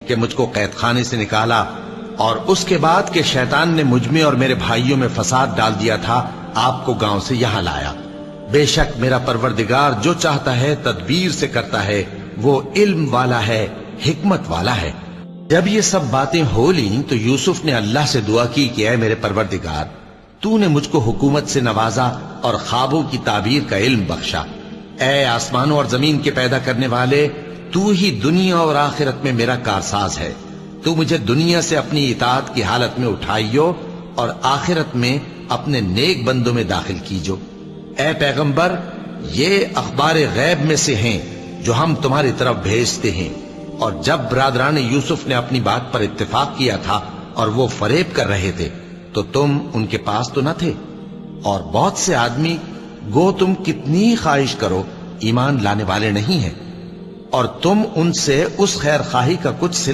کہ مجھ کو قید خانے سے نکالا، اور اس کے بعد کہ شیطان نے مجھ میں اور میرے بھائیوں میں فساد ڈال دیا تھا، آپ کو گاؤں سے یہاں لایا۔ بے شک میرا پروردگار جو چاہتا ہے تدبیر سے کرتا ہے، وہ علم والا ہے، حکمت والا ہے۔ جب یہ سب باتیں ہو لیں تو یوسف نے اللہ سے دعا کی کہ اے میرے پروردگار، تو نے مجھ کو حکومت سے نوازا اور خوابوں کی تعبیر کا علم بخشا۔ اے آسمانوں اور زمین کے پیدا کرنے والے، تو ہی دنیا اور آخرت میں میرا کارساز ہے۔ تو مجھے دنیا سے اپنی اطاعت کی حالت میں اٹھائیو اور آخرت میں اپنے نیک بندوں میں داخل کیجو۔ اے پیغمبر، یہ اخبار غیب میں سے ہیں جو ہم تمہاری طرف بھیجتے ہیں۔ اور جب برادران یوسف نے اپنی بات پر اتفاق کیا تھا اور وہ فریب کر رہے تھے تو تم ان کے پاس تو نہ تھے، اور بہت سے آدمی گو تم کتنی خواہش کرو ایمان لانے والے نہیں ہیں، اور تم ان سے اس خیر خواہی کا کچھ صلہ